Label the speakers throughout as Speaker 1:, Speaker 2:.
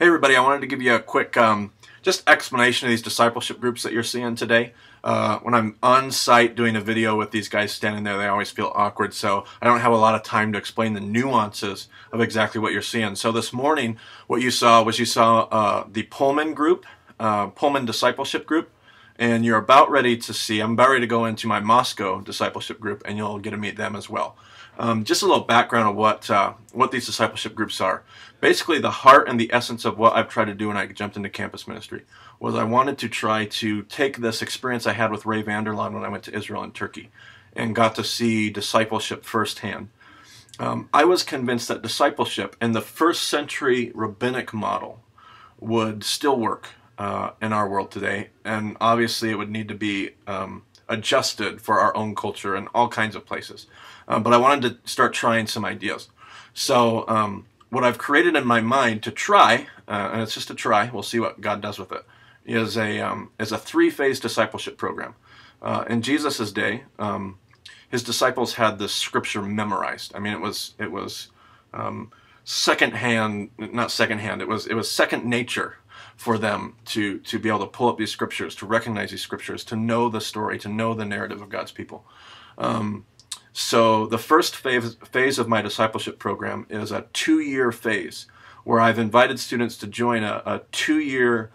Speaker 1: Hey everybody, I wanted to give you a quick just explanation of these discipleship groups that you're seeing today. When I'm on site doing a video with these guys standing there, they always feel awkward, so I don't have a lot of time to explain the nuances of exactly what you're seeing. So this morning, what you saw was the Pullman Group, Pullman Discipleship Group, and you're about ready to see, I'm about ready to go into my Moscow Discipleship Group, and you'll get to meet them as well. Just a little background of what these discipleship groups are. Basically, the heart and the essence of what I've tried to do when I jumped into campus ministry was I wanted to try to take this experience I had with Ray Vanderlaan when I went to Israel and Turkey and got to see discipleship firsthand. I was convinced that discipleship in the first century rabbinic model would still work in our world today, and obviously it would need to be adjusted for our own culture in all kinds of places. But I wanted to start trying some ideas. So what I've created in my mind to try, and it's just a try, we'll see what God does with it, is a three-phase discipleship program. In Jesus' day, his disciples had this scripture memorized. I mean, it was secondhand, not secondhand. It was second nature for them to be able to pull up these scriptures, to recognize these scriptures, to know the story, to know the narrative of God's people. So the first phase of my discipleship program is a 2-year phase where I've invited students to join a 2-year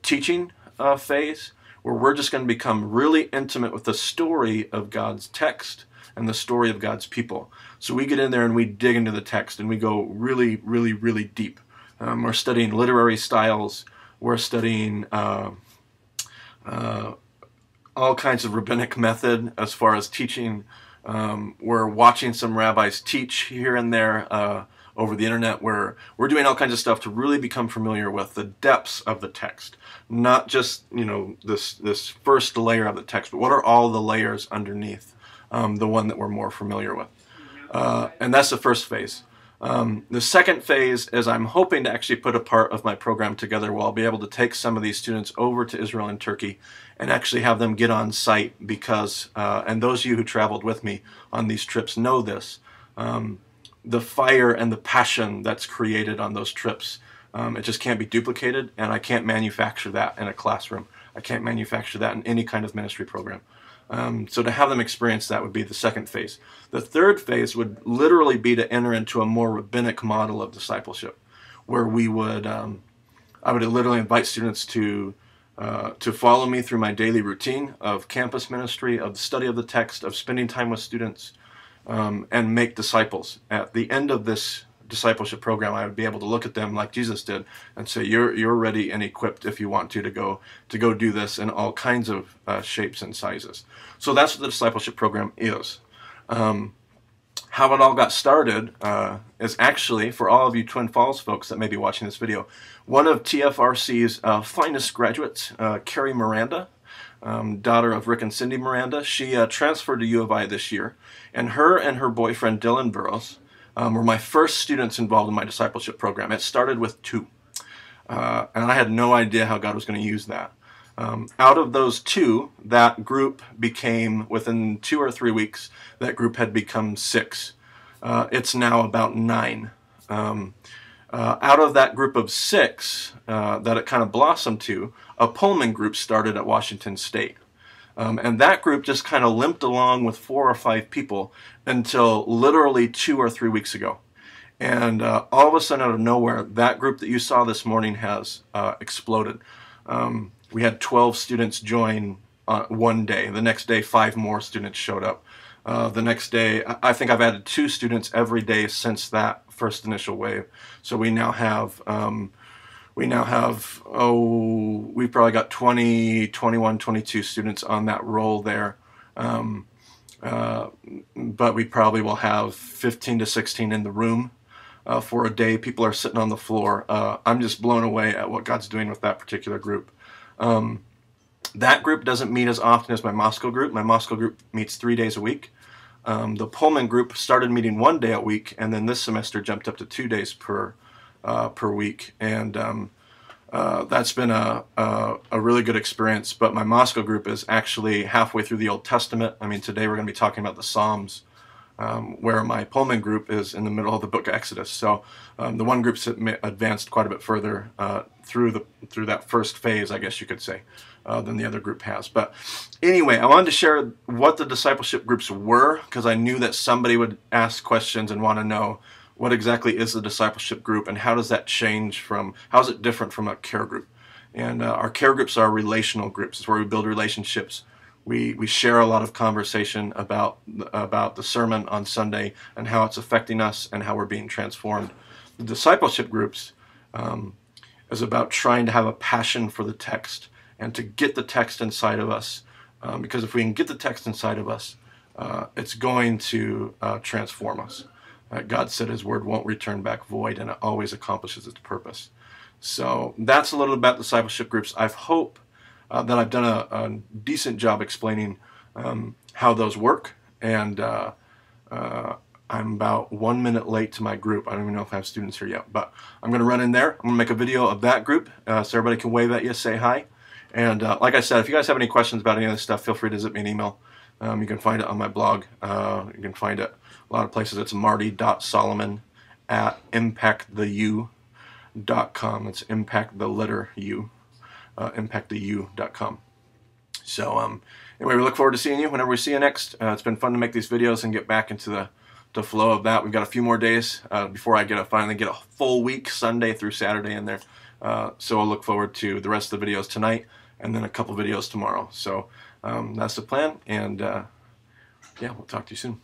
Speaker 1: teaching phase where we're just going to become really intimate with the story of God's text and the story of God's people. So we get in there and we dig into the text and we go really, really, really deep. We're studying literary styles. We're studying all kinds of rabbinic method as far as teaching. We're watching some rabbis teach here and there over the internet. We're doing all kinds of stuff to really become familiar with the depths of the text, not just this first layer of the text, but what are all the layers underneath the one that we're more familiar with. And that's the first phase. The second phase is I'm hoping to actually put a part of my program together where I'll be able to take some of these students over to Israel and Turkey and actually have them get on site because, and those of you who traveled with me on these trips know this, the fire and the passion that's created on those trips, it just can't be duplicated, and I can't manufacture that in a classroom. I can't manufacture that in any kind of ministry program. So to have them experience that would be the second phase. The third phase would literally be to enter into a more rabbinic model of discipleship, where we would, I would literally invite students to follow me through my daily routine of campus ministry, of the study of the text, of spending time with students, and make disciples. At the end of this discipleship program, I would be able to look at them like Jesus did and say, you're ready and equipped if you want to go do this in all kinds of shapes and sizes. So that's what the discipleship program is. How it all got started is actually, for all of you Twin Falls folks that may be watching this video, one of TFRC's finest graduates, Carrie Miranda, daughter of Rick and Cindy Miranda, she transferred to U of I this year, and her boyfriend Dylan Burrows were my first students involved in my discipleship program. It started with 2. And I had no idea how God was going to use that. Out of those 2, that group became, within 2 or 3 weeks, that group had become 6. It's now about 9. Out of that group of 6 that it kind of blossomed to, a Pullman Group started at Washington State. And that group just kind of limped along with 4 or 5 people until literally 2 or 3 weeks ago. And all of a sudden, out of nowhere, that group that you saw this morning has exploded. We had 12 students join one day. The next day, 5 more students showed up. The next day, I think I've added 2 students every day since that first initial wave. So we now have... we've probably got 20, 21, 22 students on that roll there. But we probably will have 15 to 16 in the room for a day. People are sitting on the floor. I'm just blown away at what God's doing with that particular group. That group doesn't meet as often as my Moscow group. My Moscow group meets 3 days a week. The Pullman group started meeting 1 day a week, and then this semester jumped up to 2 days per week, and that's been a really good experience. But my Moscow group is actually halfway through the Old Testament. I mean, today we're going to be talking about the Psalms. where my Pullman group is in the middle of the book of Exodus. So the one group's advanced quite a bit further through that first phase, I guess you could say, than the other group has. But anyway, I wanted to share what the discipleship groups were, because I knew that somebody would ask questions and want to know what exactly is the discipleship group and how does that change from, how is it different from a care group? And our care groups are relational groups. It's where we build relationships. We share a lot of conversation about the sermon on Sunday and how it's affecting us and how we're being transformed. The discipleship groups is about trying to have a passion for the text and to get the text inside of us. Because if we can get the text inside of us, it's going to transform us. God said His word won't return back void, and it always accomplishes its purpose. So that's a little about discipleship groups. I hope that I've done a decent job explaining how those work. And I'm about 1 minute late to my group. I don't even know if I have students here yet, but I'm going to run in there. I'm going to make a video of that group so everybody can wave at you, say hi. And like I said, if you guys have any questions about any of this stuff, feel free to zip me an email. You can find it on my blog. You can find it a lot of places. It's marty.solomon@impacttheu.com. It's impact the letter U, impacttheu.com. So anyway, we look forward to seeing you whenever we see you next. It's been fun to make these videos and get back into the flow of that. We've got a few more days before I finally get a full week, Sunday through Saturday in there. So I'll look forward to the rest of the videos tonight and then a couple videos tomorrow. So that's the plan, and yeah, we'll talk to you soon.